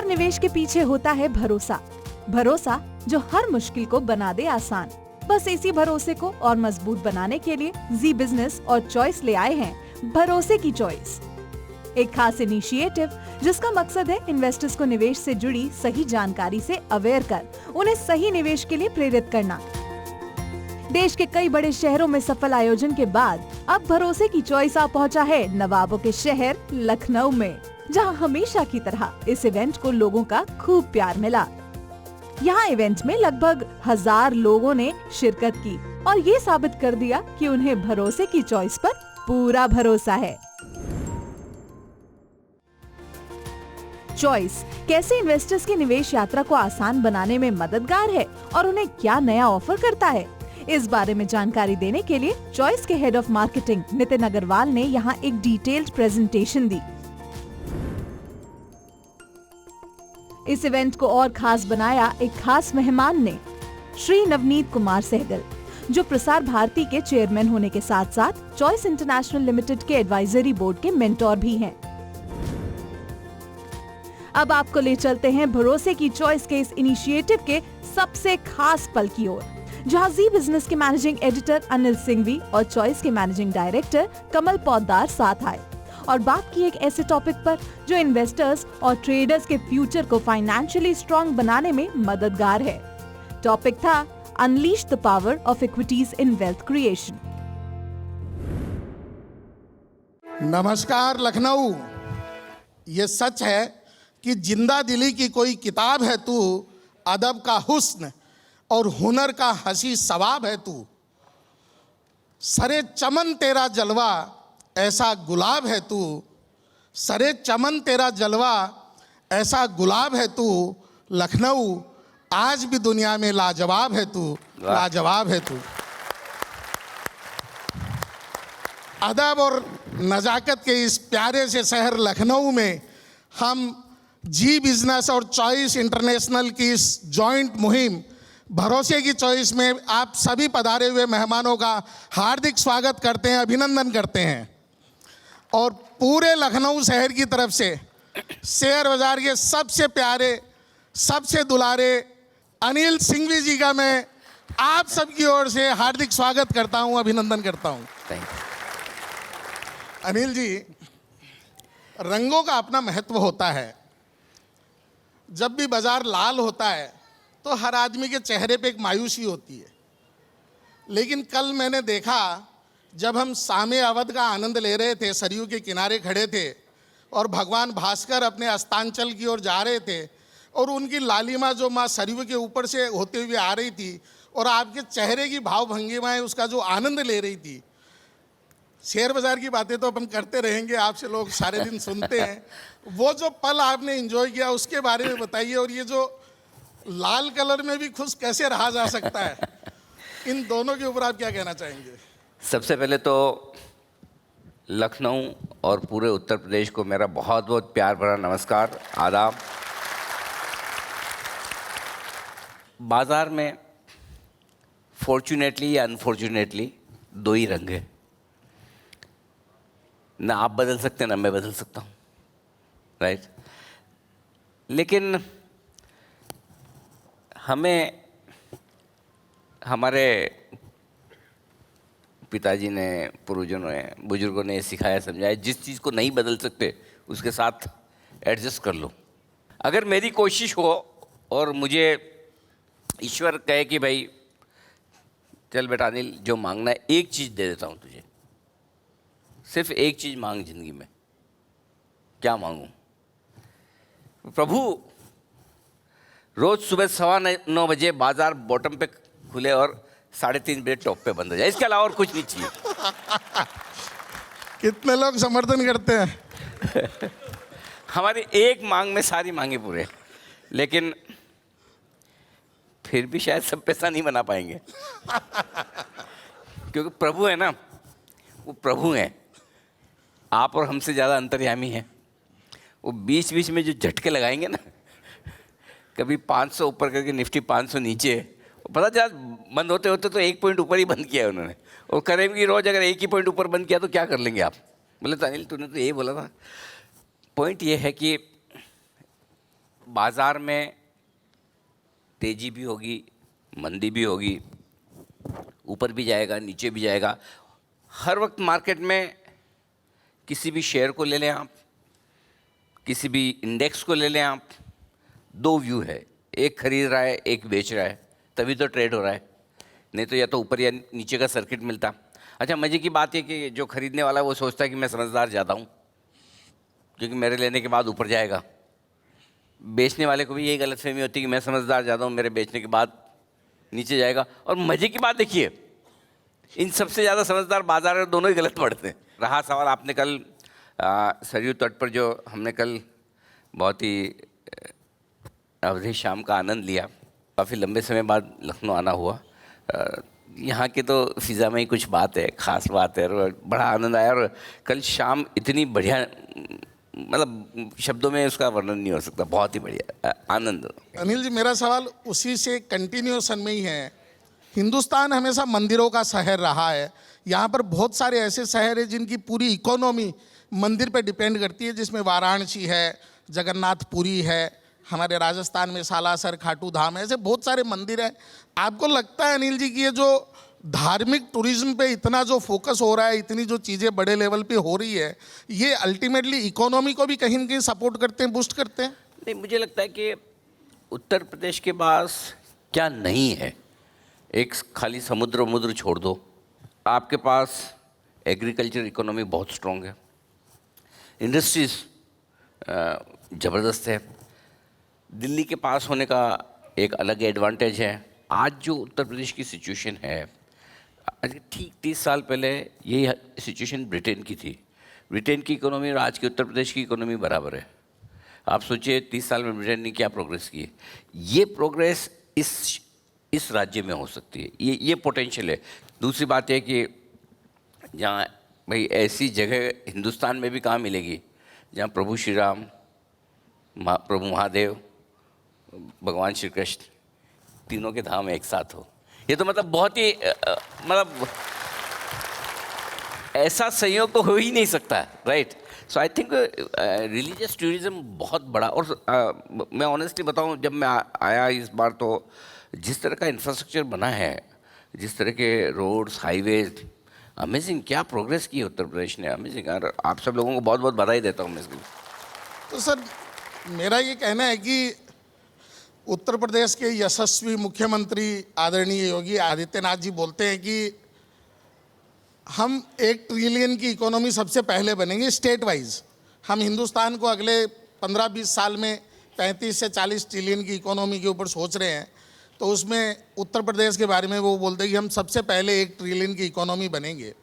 हर निवेश के पीछे होता है भरोसा। भरोसा जो हर मुश्किल को बना दे आसान। बस इसी भरोसे को और मजबूत बनाने के लिए जी बिजनेस और चॉइस ले आए हैं भरोसे की चॉइस, एक खास इनिशिएटिव जिसका मकसद है इन्वेस्टर्स को निवेश से जुड़ी सही जानकारी से अवेयर कर उन्हें सही निवेश के लिए प्रेरित करना। देश के कई बड़े शहरों में सफल आयोजन के बाद अब भरोसे की चॉइस आ पहुंचा है नवाबों के शहर लखनऊ में, जहां हमेशा की तरह इस इवेंट को लोगों का खूब प्यार मिला। यहाँ इवेंट में लगभग 1000 लोगों ने शिरकत की और ये साबित कर दिया कि उन्हें भरोसे की चॉइस पर पूरा भरोसा है। चॉइस कैसे इन्वेस्टर्स की निवेश यात्रा को आसान बनाने में मददगार है और उन्हें क्या नया ऑफर करता है, इस बारे में जानकारी देने के लिए चॉइस के head of marketing Nitin Agarwal ने यहाँ एक डिटेल्ड प्रेजेंटेशन दी। इस इवेंट को और खास बनाया एक खास मेहमान ने, श्री नवनीत कुमार सहगल, जो प्रसार भारती के चेयरमैन होने के साथ साथ चॉइस इंटरनेशनल लिमिटेड के एडवाइजरी बोर्ड के मेंटोर भी हैं। अब आपको ले चलते हैं भरोसे की चॉइस के इस इनिशिएटिव के सबसे खास पल की ओर, जहां जी बिजनेस के मैनेजिंग एडिटर अनिल सिंघवी और चॉइस के मैनेजिंग डायरेक्टर कमल पौदार साथ आए और बात की एक ऐसे टॉपिक पर जो इन्वेस्टर्स और ट्रेडर्स के फ्यूचर को फाइनेंशियली स्ट्रॉन्ग बनाने में मददगार है। टॉपिक था unleash the power of equities in wealth creation. नमस्कार लखनऊ। ये सच है कि जिंदा दिली की कोई किताब है तू, अदब का हुस्न और हुनर का हंसी सवाब है तू। सरे चमन तेरा जलवा ऐसा गुलाब है तू, सरे चमन तेरा जलवा ऐसा गुलाब है तू। लखनऊ आज भी दुनिया में लाजवाब है तू, लाजवाब है तू। अदब और नजाकत के इस प्यारे से शहर लखनऊ में हम जी बिजनेस और चॉइस इंटरनेशनल की इस जॉइंट मुहिम भरोसे की चॉइस में आप सभी पधारे हुए मेहमानों का हार्दिक स्वागत करते हैं, अभिनंदन करते हैं। और पूरे लखनऊ शहर की तरफ से शेयर बाजार के सबसे प्यारे, सबसे दुलारे अनिल सिंघवी जी का मैं आप सबकी ओर से हार्दिक स्वागत करता हूं, अभिनंदन करता हूं। अनिल जी, रंगों का अपना महत्व होता है। जब भी बाजार लाल होता है तो हर आदमी के चेहरे पे एक मायूसी होती है, लेकिन कल मैंने देखा जब हम सामे अवध का आनंद ले रहे थे, सरयू के किनारे खड़े थे और भगवान भास्कर अपने अस्तांचल की ओर जा रहे थे और उनकी लालिमा जो माँ सरयू के ऊपर से होते हुए आ रही थी और आपके चेहरे की भाव भंगिमाएं उसका जो आनंद ले रही थी। शेयर बाजार की बातें तो अपन करते रहेंगे, आपसे लोग सारे दिन सुनते हैं। वो जो पल आपने एंजॉय किया उसके बारे में बताइए, और ये जो लाल कलर में भी खुश कैसे रहा जा सकता है, इन दोनों के ऊपर आप क्या कहना चाहेंगे? सबसे पहले तो लखनऊ और पूरे उत्तर प्रदेश को मेरा बहुत बहुत प्यार भरा नमस्कार, आदाब। बाजार में फॉर्चुनेटली या अनफॉर्चुनेटली दो ही रंग हैं, ना आप बदल सकते हैं ना मैं बदल सकता हूँ, राइट। लेकिन हमें हमारे पिताजी ने, पूर्वजों ने, बुजुर्गों ने सिखाया, समझाया, जिस चीज़ को नहीं बदल सकते उसके साथ एडजस्ट कर लो। अगर मेरी कोशिश हो और मुझे ईश्वर कहे कि भाई चल बेटा अनिल, जो मांगना है एक चीज़ दे देता हूँ तुझे, सिर्फ एक चीज़ मांग जिंदगी में, क्या मांगूं? प्रभु, रोज सुबह 9:15 बजे बाजार बॉटम पे खुले और 3:30 बजे टॉप पे बंद हो जाए, इसके अलावा और कुछ नहीं चाहिए। कितने लोग समर्थन करते हैं? हमारी एक मांग में सारी मांगे पूरे, लेकिन फिर भी शायद सब पैसा नहीं बना पाएंगे। क्योंकि प्रभु है ना, वो प्रभु हैं, आप और हमसे ज़्यादा अंतर्यामी हैं। वो बीच बीच में जो झटके लगाएंगे ना, कभी 500 ऊपर करके निफ्टी 500 नीचे, पता चला बंद होते होते तो 1 पॉइंट ऊपर ही बंद किया है उन्होंने, और करेंगे रोज अगर 1 ही पॉइंट ऊपर बंद किया तो क्या कर लेंगे आप? बोले तो अनिल तूने तो यही बोला था। पॉइंट ये है कि बाज़ार में तेज़ी भी होगी, मंदी भी होगी, ऊपर भी जाएगा, नीचे भी जाएगा। हर वक्त मार्केट में किसी भी शेयर को ले लें आप, किसी भी इंडेक्स को ले लें आप, दो व्यू है, एक खरीद रहा है, एक बेच रहा है, तभी तो ट्रेड हो रहा है, नहीं तो या तो ऊपर या नीचे का सर्किट मिलता। अच्छा, मज़े की बात है कि जो खरीदने वाला है वो सोचता है कि मैं समझदार ज़्यादा हूँ क्योंकि मेरे लेने के बाद ऊपर जाएगा। बेचने वाले को भी यही गलतफहमी होती है कि मैं समझदार ज़्यादा हूँ, मेरे बेचने के बाद नीचे जाएगा। और मज़े की बात देखिए, इन सबसे ज़्यादा समझदार बाजार में दोनों ही गलत पड़ते हैं। रहा सवाल आपने कल सरयू तट पर जो हमने कल बहुत ही अवधि शाम का आनंद लिया, काफ़ी लंबे समय बाद लखनऊ आना हुआ। यहाँ की तो फ़िज़ा में ही कुछ बात है, ख़ास बात है, और बड़ा आनंद आया। और कल शाम इतनी बढ़िया, मतलब शब्दों में उसका वर्णन नहीं हो सकता, बहुत ही बढ़िया आनंद। अनिल जी, मेरा सवाल उसी से कंटिन्यूएशन में ही है। हिंदुस्तान हमेशा मंदिरों का शहर रहा है। यहाँ पर बहुत सारे ऐसे शहर हैं जिनकी पूरी इकोनॉमी मंदिर पे डिपेंड करती है, जिसमें वाराणसी है, जगन्नाथपुरी है, हमारे राजस्थान में सालासर, खाटू धाम, ऐसे बहुत सारे मंदिर हैं। आपको लगता है अनिल जी कि ये जो धार्मिक टूरिज्म पे इतना जो फोकस हो रहा है, इतनी जो चीज़ें बड़े लेवल पे हो रही है, ये अल्टीमेटली इकोनॉमी को भी कहीं न कहीं सपोर्ट करते हैं, बूस्ट करते हैं? नहीं, मुझे लगता है कि उत्तर प्रदेश के पास क्या नहीं है। एक खाली समुद्र छोड़ दो, आपके पास एग्रीकल्चर इकोनॉमी बहुत स्ट्रॉन्ग है, इंडस्ट्रीज ज़बरदस्त है, दिल्ली के पास होने का एक अलग एडवांटेज है। आज जो उत्तर प्रदेश की सिचुएशन है, ठीक 30 साल पहले यही सिचुएशन ब्रिटेन की थी। ब्रिटेन की इकोनॉमी और आज की उत्तर प्रदेश की इकोनॉमी बराबर है। आप सोचिए 30 साल में ब्रिटेन ने क्या प्रोग्रेस की है। ये प्रोग्रेस इस राज्य में हो सकती है, ये पोटेंशियल है। दूसरी बात है कि जहाँ भाई ऐसी जगह हिंदुस्तान में भी कहाँ मिलेगी जहाँ प्रभु श्री राम, प्रभु महादेव, भगवान श्री कृष्ण तीनों के धाम एक साथ हो। ये तो मतलब बहुत ही मतलब ऐसा संयोग तो हो ही नहीं सकता, right. So I think religious tourism बहुत बड़ा। और मैं ऑनेस्टली बताऊं, जब मैं आया इस बार, तो जिस तरह का इंफ्रास्ट्रक्चर बना है, जिस तरह के रोड्स, हाईवेज, अमेजिंग, क्या प्रोग्रेस की है उत्तर प्रदेश ने, अमेजिंग। और आप सब लोगों को बहुत बहुत बधाई देता हूँ मैं इसके लिए। तो सर, मेरा ये कहना है कि उत्तर प्रदेश के यशस्वी मुख्यमंत्री आदरणीय योगी आदित्यनाथ जी बोलते हैं कि हम 1 ट्रिलियन की इकोनॉमी सबसे पहले बनेंगे स्टेट वाइज। हम हिंदुस्तान को अगले 15-20 साल में 35 से 40 ट्रिलियन की इकोनॉमी के ऊपर सोच रहे हैं। तो उसमें उत्तर प्रदेश के बारे में वो बोलते हैं कि हम सबसे पहले 1 ट्रिलियन की इकोनॉमी बनेंगे।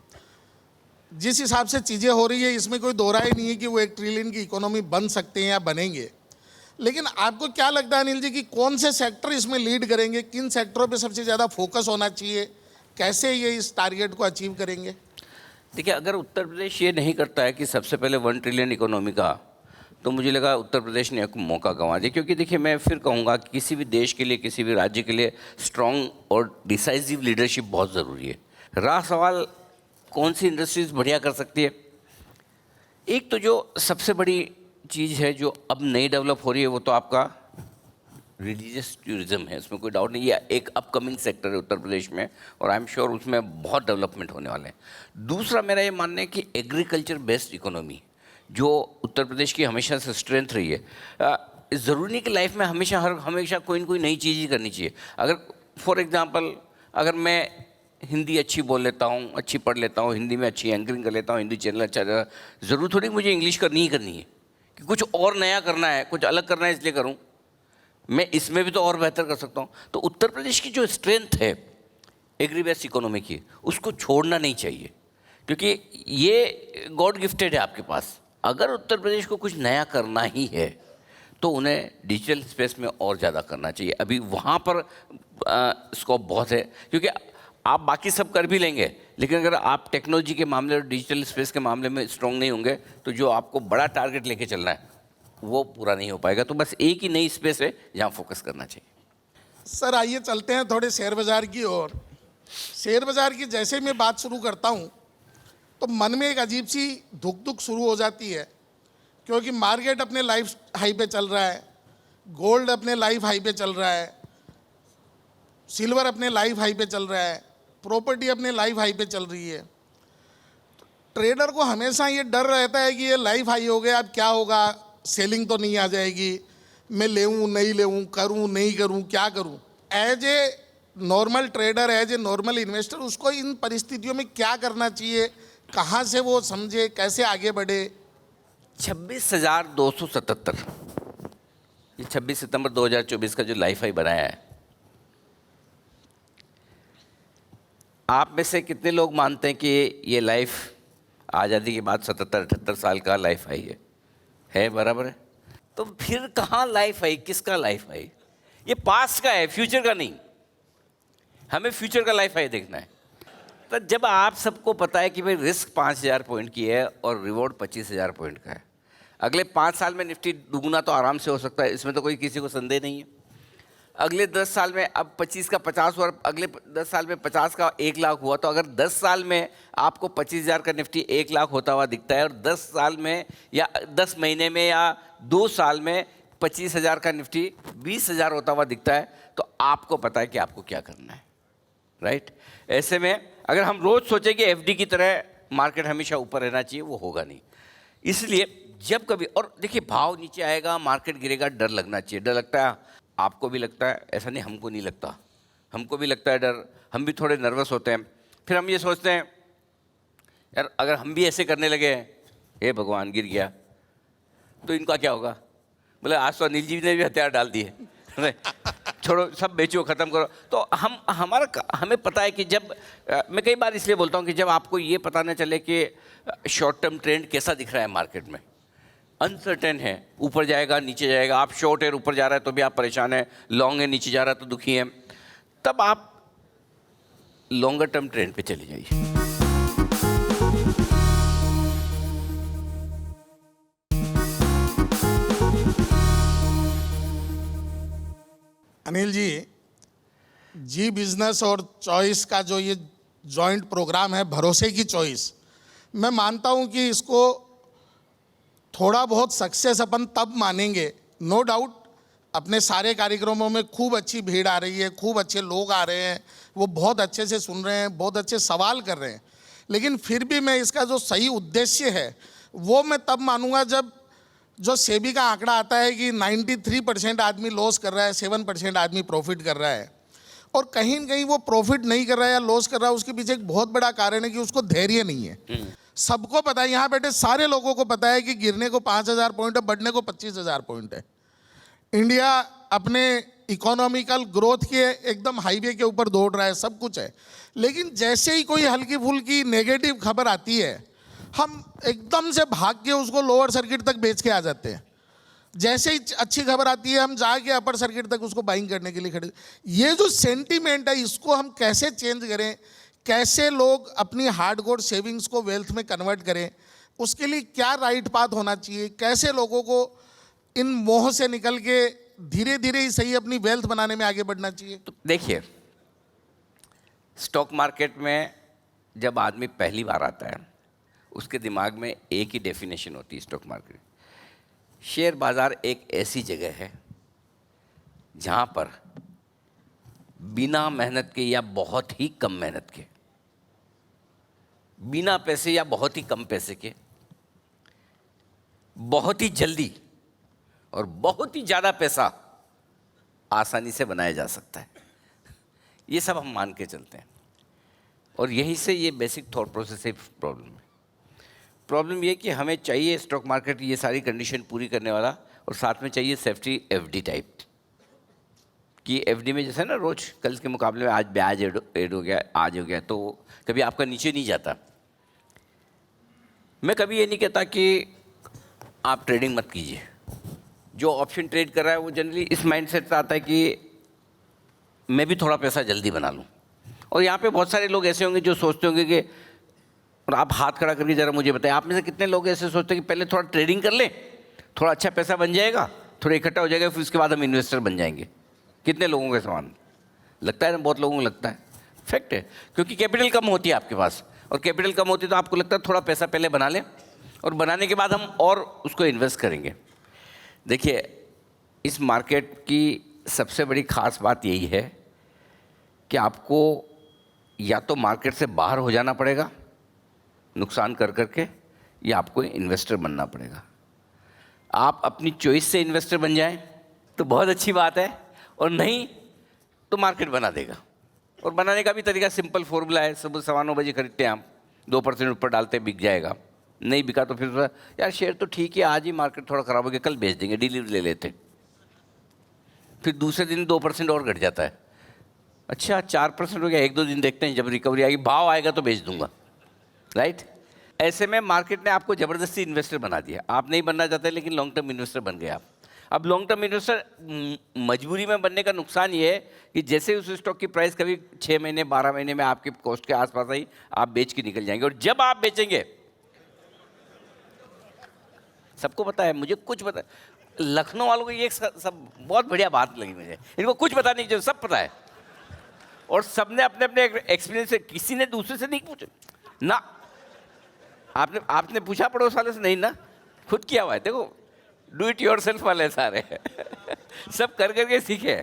जिस हिसाब से चीज़ें हो रही है, इसमें कोई दो राय नहीं है कि वो 1 ट्रिलियन की इकोनॉमी बन सकते हैं या बनेंगे। लेकिन आपको क्या लगता है अनिल जी कि कौन से सेक्टर इसमें लीड करेंगे, किन सेक्टरों पे सबसे ज़्यादा फोकस होना चाहिए, कैसे ये इस टारगेट को अचीव करेंगे? देखिए, अगर उत्तर प्रदेश ये नहीं करता है कि सबसे पहले 1 ट्रिलियन इकोनॉमी का, तो मुझे लगा उत्तर प्रदेश ने एक मौका गंवा दिया। क्योंकि देखिए, मैं फिर कहूँगा कि किसी भी देश के लिए, किसी भी राज्य के लिए स्ट्रॉन्ग और डिसाइसिव लीडरशिप बहुत ज़रूरी है। रहा सवाल कौन सी इंडस्ट्रीज बढ़िया कर सकती है, एक तो जो सबसे बड़ी चीज़ है जो अब नई डेवलप हो रही है, वो तो आपका रिलीजियस टूरिज्म है, उसमें कोई डाउट नहीं। ये एक अपकमिंग सेक्टर है उत्तर प्रदेश में, और आई एम श्योर उसमें बहुत डेवलपमेंट होने वाले हैं। दूसरा मेरा ये मानना है कि एग्रीकल्चर बेस्ड इकोनॉमी जो उत्तर प्रदेश की हमेशा से स्ट्रेंथ रही है, ज़रूरी नहीं कि लाइफ में हमेशा कोई ना कोई नई चीज़ ही करनी चाहिए। अगर फॉर एग्जांपल, अगर मैं हिंदी अच्छी बोल लेता हूँ, अच्छी पढ़ लेता हूँ, हिंदी में अच्छी एंकरिंग कर लेता हूँ, हिंदी चैनल अच्छा, ज़रूर थोड़ी मुझे इंग्लिश करनी ही करनी है कि कुछ और नया करना है, कुछ अलग करना है, इसलिए करूँ। मैं इसमें भी तो और बेहतर कर सकता हूँ। तो उत्तर प्रदेश की जो स्ट्रेंथ है एग्री बेस्ड इकोनॉमी की, उसको छोड़ना नहीं चाहिए, क्योंकि ये गॉड गिफ्टेड है आपके पास। अगर उत्तर प्रदेश को कुछ नया करना ही है तो उन्हें डिजिटल स्पेस में और ज़्यादा करना चाहिए। अभी वहाँ पर स्कोप बहुत है, क्योंकि आप बाकी सब कर भी लेंगे, लेकिन अगर आप टेक्नोलॉजी के मामले और डिजिटल स्पेस के मामले में स्ट्रॉन्ग नहीं होंगे, तो जो आपको बड़ा टारगेट लेके चलना है वो पूरा नहीं हो पाएगा। तो बस एक ही नई स्पेस है जहाँ फोकस करना चाहिए। सर, आइए चलते हैं थोड़े शेयर बाज़ार की ओर। शेयर बाज़ार की जैसे मैं बात शुरू करता हूँ तो मन में एक अजीब सी धुक धुक शुरू हो जाती है, क्योंकि मार्केट अपने लाइफ हाई पे चल रहा है, गोल्ड अपने लाइफ हाई पे चल रहा है, सिल्वर अपने लाइफ हाई पे चल रहा है, प्रॉपर्टी अपने लाइफ हाई पे चल रही है। ट्रेडर को हमेशा ये डर रहता है कि ये लाइफ हाई हो गया, अब क्या होगा, सेलिंग तो नहीं आ जाएगी, मैं लेऊं नहीं लेऊं, करूं नहीं करूं, क्या करूं। As a normal trader, as a normal investor, उसको इन परिस्थितियों में क्या करना चाहिए, कहाँ से वो समझे, कैसे आगे बढ़े? 26,277 ये 26 सितंबर 2024 का जो लाइफ हाई बनाया है, आप में से कितने लोग मानते हैं कि ये लाइफ आज़ादी के बाद 77-78 साल का लाइफ हाई है? बराबर है। तो फिर कहाँ लाइफ हाई, किसका लाइफ हाई? ये पास्ट का है, फ्यूचर का नहीं। हमें फ्यूचर का लाइफ हाई देखना है। तो जब आप सबको पता है कि भाई रिस्क 5,000 पॉइंट की है और रिवॉर्ड 25,000 पॉइंट का है, अगले 5 साल में निफ्टी दुगुना तो आराम से हो सकता है, इसमें तो कोई किसी को संदेह नहीं है। अगले 10 साल में अब 25 का 50 हुआ, अगले 10 साल में 50 का 1 लाख हुआ, तो अगर 10 साल में आपको 25,000 का निफ्टी 1 लाख होता हुआ दिखता है और 10 साल में या 10 महीने में या 2 साल में 25,000 का निफ्टी 20,000 होता हुआ दिखता है, तो आपको पता है कि आपको क्या करना है, राइट? ऐसे में अगर हम रोज़ सोचें कि एफडी की तरह मार्केट हमेशा ऊपर रहना चाहिए, वो होगा नहीं। इसलिए जब कभी, और देखिए भाव नीचे आएगा, मार्केट गिरेगा, डर लगना चाहिए। डर लगता है, आपको भी लगता है, ऐसा नहीं हमको नहीं लगता, हमको भी लगता है डर, हम भी थोड़े नर्वस होते हैं। फिर हम ये सोचते हैं यार अगर हम भी ऐसे करने लगे, हे भगवान गिर गया तो इनका क्या होगा? बोले आज तो अनिल जी ने भी हथियार डाल दिए, छोड़ो सब बेचो, ख़त्म करो। तो हमें पता है कि जब मैं कई बार इसलिए बोलता हूँ कि जब आपको ये पता न चले कि शॉर्ट टर्म ट्रेंड कैसा दिख रहा है मार्केट में, अनसर्टेन है, ऊपर जाएगा नीचे जाएगा, आप शॉर्ट है ऊपर जा रहा है तो भी आप परेशान है, लॉन्ग है नीचे जा रहा है तो दुखी है, तब आप लॉन्गर टर्म ट्रेंड पे चले जाइए। अनिल जी बिजनेस और चॉइस का जो ये जॉइंट प्रोग्राम है, भरोसे की चॉइस, मैं मानता हूँ कि इसको थोड़ा बहुत सक्सेस अपन तब मानेंगे, नो डाउट अपने सारे कार्यक्रमों में खूब अच्छी भीड़ आ रही है, खूब अच्छे लोग आ रहे हैं, वो बहुत अच्छे से सुन रहे हैं, बहुत अच्छे सवाल कर रहे हैं, लेकिन फिर भी मैं इसका जो सही उद्देश्य है वो मैं तब मानूंगा जब जो सेबी का आंकड़ा आता है कि 93% आदमी लॉस कर रहा है, 7% आदमी प्रॉफिट कर रहा है। और कहीं न कहीं वो प्रॉफिट नहीं कर रहा है या लॉस कर रहा है, उसके पीछे एक बहुत बड़ा कारण है कि उसको धैर्य नहीं है। सबको पता है, यहाँ बैठे सारे लोगों को पता है कि गिरने को 5,000 पॉइंट है, बढ़ने को 25,000 पॉइंट है। इंडिया अपने इकोनॉमिकल ग्रोथ के एकदम हाईवे के ऊपर दौड़ रहा है, सब कुछ है, लेकिन जैसे ही कोई हल्की फुल्की नेगेटिव खबर आती है, हम एकदम से भाग के उसको लोअर सर्किट तक बेच के आ जाते हैं। जैसे ही अच्छी खबर आती है, हम जाके अपर सर्किट तक उसको बाइंग करने के लिए खड़े। ये जो सेंटीमेंट है, इसको हम कैसे चेंज करें, कैसे लोग अपनी हार्डकोर सेविंग्स को वेल्थ में कन्वर्ट करें, उसके लिए क्या राइट पाथ होना चाहिए, कैसे लोगों को इन मोह से निकल के धीरे धीरे ही सही अपनी वेल्थ बनाने में आगे बढ़ना चाहिए। तो देखिए, स्टॉक मार्केट में जब आदमी पहली बार आता है, उसके दिमाग में एक ही डेफिनेशन होती है स्टॉक मार्केट। शेयर बाज़ार एक ऐसी जगह है जहाँ पर बिना मेहनत के या बहुत ही कम मेहनत के, बिना पैसे या बहुत ही कम पैसे के, बहुत ही जल्दी और बहुत ही ज़्यादा पैसा आसानी से बनाया जा सकता है। ये सब हम मान के चलते हैं, और यहीं से ये बेसिक थॉट प्रोसेस से प्रॉब्लम है। प्रॉब्लम ये कि हमें चाहिए स्टॉक मार्केट ये सारी कंडीशन पूरी करने वाला, और साथ में चाहिए सेफ्टी एफडी टाइप कि एफडी में जैसे ना रोज कल के मुकाबले में आज ब्याज ऐड हो गया, आज हो गया, तो कभी आपका नीचे नहीं जाता। मैं कभी ये नहीं कहता कि आप ट्रेडिंग मत कीजिए। जो ऑप्शन ट्रेड कर रहा है वो जनरली इस माइंडसेट से आता है कि मैं भी थोड़ा पैसा जल्दी बना लूँ। और यहाँ पे बहुत सारे लोग ऐसे होंगे जो सोचते होंगे कि, और आप हाथ खड़ा करके ज़रा मुझे बताएं, आप में से कितने लोग ऐसे सोचते हैं कि पहले थोड़ा ट्रेडिंग कर लें, थोड़ा अच्छा पैसा बन जाएगा, थोड़ा इकट्ठा हो जाएगा, फिर उसके बाद हम इन्वेस्टर बन जाएंगे। कितने लोगों के समान लगता है ना? बहुत लोगों को लगता है। फैक्ट है, क्योंकि कैपिटल कम होती है आपके पास, और कैपिटल कम होती है तो आपको लगता है थोड़ा पैसा पहले बना लें और बनाने के बाद हम और उसको इन्वेस्ट करेंगे। देखिए, इस मार्केट की सबसे बड़ी खास बात यही है कि आपको या तो मार्केट से बाहर हो जाना पड़ेगा नुकसान कर करके, या आपको इन्वेस्टर बनना पड़ेगा। आप अपनी चॉइस से इन्वेस्टर बन जाएं तो बहुत अच्छी बात है, और नहीं तो मार्केट बना देगा। और बनाने का भी तरीका सिंपल फॉर्मूला है, सुबह 9:15 बजे खरीदते हैं आप, 2% ऊपर डालते बिक जाएगा, नहीं बिका तो फिर यार शेयर तो ठीक है, आज ही मार्केट थोड़ा ख़राब हो गया, कल बेच देंगे, डिलीवरी ले लेते, फिर दूसरे दिन 2% और घट जाता है, अच्छा 4% हो गया, 1-2 दिन देखते हैं, जब रिकवरी आएगी भाव आएगा तो बेच दूंगा, राइट। ऐसे में मार्केट ने आपको ज़बरदस्ती इन्वेस्टर बना दिया। आप नहीं बनना चाहते लेकिन लॉन्ग टर्म इन्वेस्टर बन गए आप। अब लॉन्ग टर्म इन्वेस्टर मजबूरी में बनने का नुकसान ये है कि जैसे उस स्टॉक की प्राइस कभी 6 महीने 12 महीने में आपके कॉस्ट के आसपास आई, आप बेच के निकल जाएंगे। और जब आप बेचेंगे, सबको पता है, मुझे कुछ पता है, लखनऊ वालों को ये सब बहुत बढ़िया बात लगी मुझे, इनको कुछ पता नहीं, जो सब पता है, और सबने अपने अपने एक्सपीरियंस से, किसी ने दूसरे से नहीं पूछा ना। आपने पूछा पड़ोस वाले से? नहीं ना, खुद किया हुआ है। देखो डू इट योरसेल्फ वाले सारे सब कर करके सीखे।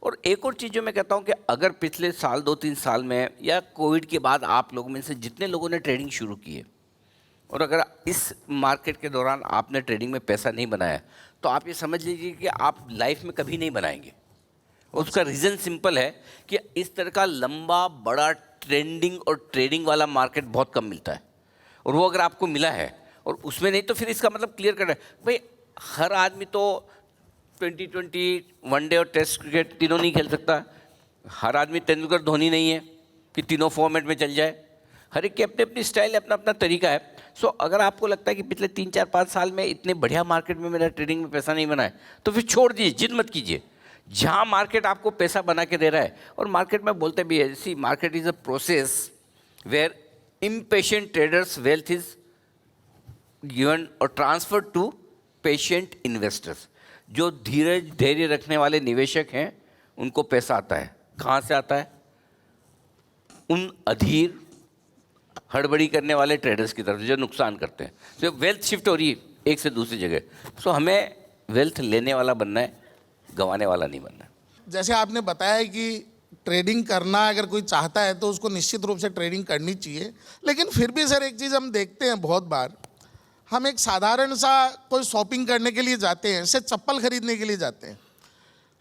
और एक और चीज़ जो मैं कहता हूँ कि अगर पिछले साल 2-3 साल में या कोविड के बाद आप लोगों में से जितने लोगों ने ट्रेडिंग शुरू की है, और अगर इस मार्केट के दौरान आपने ट्रेडिंग में पैसा नहीं बनाया, तो आप ये समझ लीजिए कि आप लाइफ में कभी नहीं बनाएंगे। उसका रीज़न सिंपल है कि इस तरह का लंबा बड़ा ट्रेंडिंग और ट्रेडिंग वाला मार्केट बहुत कम मिलता है, और वो अगर आपको मिला है और उसमें नहीं, तो फिर इसका मतलब क्लियर कर रहा है भाई, हर आदमी तो 2020 वनडे और टेस्ट क्रिकेट तीनों नहीं खेल सकता, हर आदमी तेंदुलकर धोनी नहीं है कि तीनों फॉर्मेट में चल जाए, हर एक की अपनी अपनी स्टाइल है, अपना अपना तरीका है। सो अगर आपको लगता है कि पिछले 3-4-5 साल में इतने बढ़िया मार्केट में मेरा ट्रेडिंग में पैसा नहीं बना है, तो फिर छोड़ दीजिए, जिद मत कीजिए। जहाँ मार्केट आपको पैसा बना के दे रहा है, और मार्केट में बोलते भी है, see market is a process where impatient traders wealth is given और ट्रांसफर टू पेशेंट इन्वेस्टर्स। जो धैर्य रखने वाले निवेशक हैं उनको पैसा आता है। कहाँ से आता है? उन अधीर हड़बड़ी करने वाले ट्रेडर्स की तरफ से जो नुकसान करते हैं। तो वेल्थ शिफ्ट हो रही है एक से दूसरी जगह। सो हमें वेल्थ लेने वाला बनना है, गंवाने वाला नहीं बनना है। जैसे आपने बताया कि ट्रेडिंग करना अगर कोई चाहता है तो उसको निश्चित रूप से ट्रेडिंग करनी चाहिए, लेकिन फिर भी सर एक चीज़ हम देखते हैं, बहुत बार हम एक साधारण सा कोई शॉपिंग करने के लिए जाते हैं, जैसे चप्पल खरीदने के लिए जाते हैं,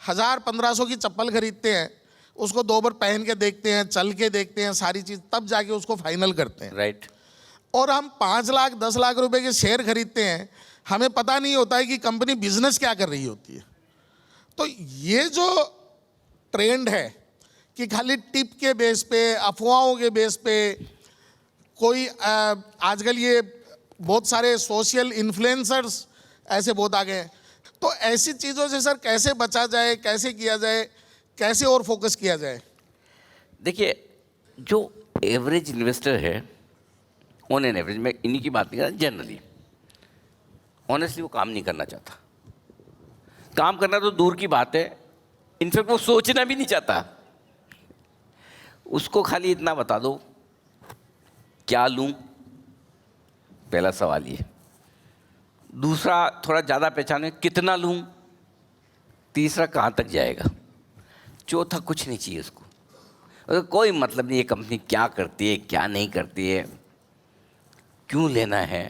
1000-1500 की चप्पल खरीदते हैं, उसको 2 बार पहन के देखते हैं, चल के देखते हैं सारी चीज़, तब जाके उसको फाइनल करते हैं, राइट। और हम 5 लाख 10 लाख रुपए के शेयर खरीदते हैं, हमें पता नहीं होता है कि कंपनी बिजनेस क्या कर रही होती है। तो ये जो ट्रेंड है कि खाली टिप के बेस पे, अफवाहों के बेस पे, कोई आजकल ये बहुत सारे सोशल इन्फ्लुएंसर्स ऐसे बहुत आ गए हैं, तो ऐसी चीज़ों से सर कैसे बचा जाए, कैसे किया जाए, कैसे और फोकस किया जाए? देखिए, जो एवरेज इन्वेस्टर है, ऑन एन एवरेज, मैं इन्हीं की बात नहीं कर रहा, जनरली ऑनेस्टली वो काम नहीं करना चाहता। काम करना तो दूर की बात है, इनफैक्ट वो सोचना भी नहीं चाहता। उसको खाली इतना बता दो क्या लूं, पहला सवाल ये। दूसरा, थोड़ा ज़्यादा पहचाने, कितना लूं। तीसरा, कहाँ तक जाएगा। चौथा, कुछ नहीं चाहिए उसको, और कोई मतलब नहीं ये कंपनी क्या करती है, क्या नहीं करती है, क्यों लेना है।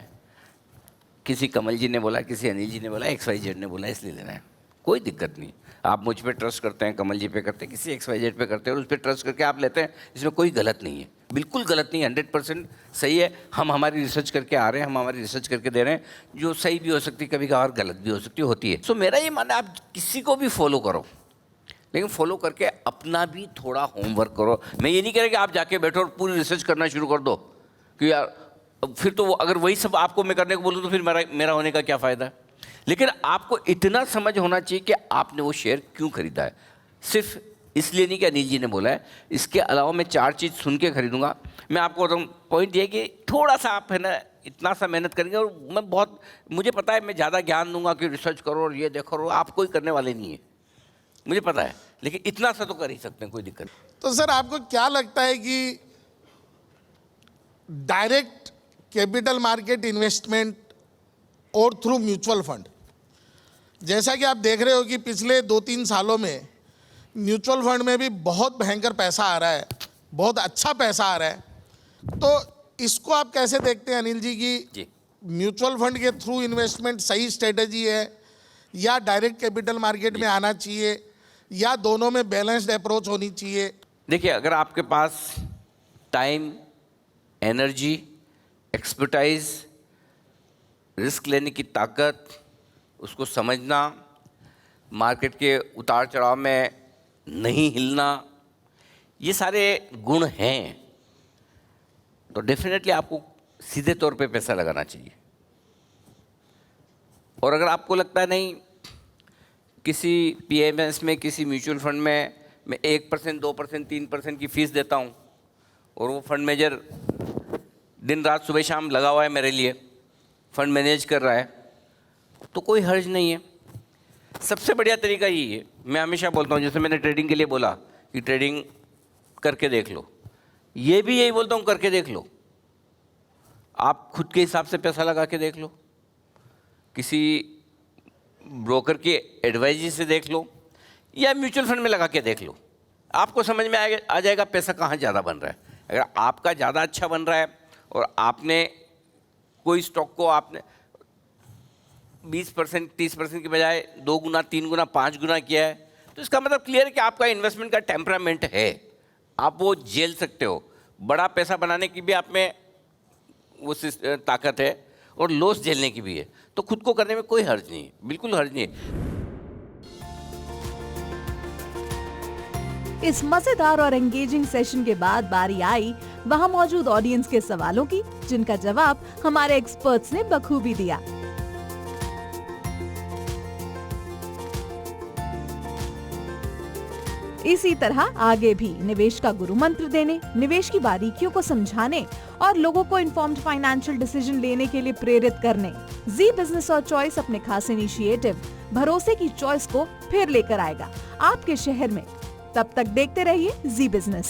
किसी कमल जी ने बोला, किसी अनिल जी ने बोला, XYZ ने बोला इसलिए लेना है, कोई दिक्कत नहीं। आप मुझ पे ट्रस्ट करते हैं, कमल जी पे करते हैं, किसी XYZ पे करते हैं, और उस पर ट्रस्ट करके आप लेते हैं, इसमें कोई गलत नहीं है, बिल्कुल गलत नहीं है, 100% सही है। हम हमारी रिसर्च करके आ रहे हैं, हम हमारी रिसर्च करके दे रहे हैं, जो सही भी हो सकती है कभी कभार, गलत भी हो सकती होती है। सो मेरा ये मानना है, आप किसी को भी फॉलो करो, लेकिन फॉलो करके अपना भी थोड़ा होमवर्क करो। मैं ये नहीं कह रहा कि आप जाके बैठो और पूरी रिसर्च करना शुरू कर दो, कि यार फिर तो अगर वही सब आपको मैं करने को बोलूँ तो फिर मेरा होने का क्या फ़ायदा। लेकिन आपको इतना समझ होना चाहिए कि आपने वो शेयर क्यों खरीदा है। सिर्फ इसलिए नहीं कि अनिल जी ने बोला है, इसके अलावा मैं 4 चीज़ सुन के खरीदूंगा। मैं आपको पॉइंट ये कि थोड़ा सा आप है ना, इतना सा मेहनत करेंगे, और मुझे पता है मैं ज़्यादा ज्ञान दूंगा कि रिसर्च करो और ये देखो, और आप कोई करने वाले नहीं है, मुझे पता है, लेकिन इतना सा तो कर ही सकते हैं, कोई दिक्कत नहीं। तो सर आपको क्या लगता है कि डायरेक्ट कैपिटल मार्केट इन्वेस्टमेंट और थ्रू म्यूचुअल फंड, जैसा कि आप देख रहे हो कि पिछले 2-3 सालों में म्यूचुअल फंड में भी बहुत भयंकर पैसा आ रहा है, बहुत अच्छा पैसा आ रहा है। तो इसको आप कैसे देखते हैं अनिल जी कि म्यूचुअल फंड के थ्रू इन्वेस्टमेंट सही स्ट्रेटेजी है या डायरेक्ट कैपिटल मार्केट में आना चाहिए या दोनों में बैलेंस्ड अप्रोच होनी चाहिए? देखिए, अगर आपके पास टाइम, एनर्जी, एक्सपर्टाइज, रिस्क लेने की ताकत, उसको समझना, मार्केट के उतार चढ़ाव में नहीं हिलना, ये सारे गुण हैं, तो डेफिनेटली आपको सीधे तौर पे पैसा लगाना चाहिए। और अगर आपको लगता है नहीं, किसी पीएमएस में, किसी म्यूचुअल फंड में मैं 1%, 2%, 3% की फीस देता हूँ और वो फंड मैनेजर दिन रात सुबह शाम लगा हुआ है मेरे लिए, फंड मैनेज कर रहा है, तो कोई हर्ज नहीं है। सबसे बढ़िया तरीका यही है, मैं हमेशा बोलता हूँ, जैसे मैंने ट्रेडिंग के लिए बोला कि ट्रेडिंग करके देख लो, ये भी यही बोलता हूँ, करके देख लो। आप खुद के हिसाब से पैसा लगा के देख लो, किसी ब्रोकर की एडवाइज से देख लो, या म्यूचुअल फंड में लगा के देख लो। आपको समझ में आ जाएगा पैसा कहाँ ज़्यादा बन रहा है। अगर आपका ज़्यादा अच्छा बन रहा है और आपने कोई स्टॉक को आपने 20%, 30% की बजाय 2 गुना, 3 गुना, 5 गुना किया है, तो इसका मतलब क्लियर है कि आपका इन्वेस्टमेंट का टेम्परामेंट है, आप वो झेल सकते हो। बड़ा पैसा बनाने की भी आप में वो ताकत है और लॉस झेलने की भी है, तो खुद को करने में कोई हर्ज नहीं है, बिल्कुल हर्ज नहीं है। इस मजेदार और एंगेजिंग सेशन के बाद बारी आई वहां मौजूद ऑडियंस के सवालों की, जिनका जवाब हमारे एक्सपर्ट्स ने बखूबी दिया। इसी तरह आगे भी निवेश का गुरु मंत्र देने, निवेश की बारीकियों को समझाने और लोगों को इन्फॉर्म्ड फाइनेंशियल डिसीजन लेने के लिए प्रेरित करने जी बिजनेस और चॉइस अपने खास इनिशिएटिव भरोसे की चॉइस को फिर लेकर आएगा आपके शहर में। तब तक देखते रहिए जी बिजनेस।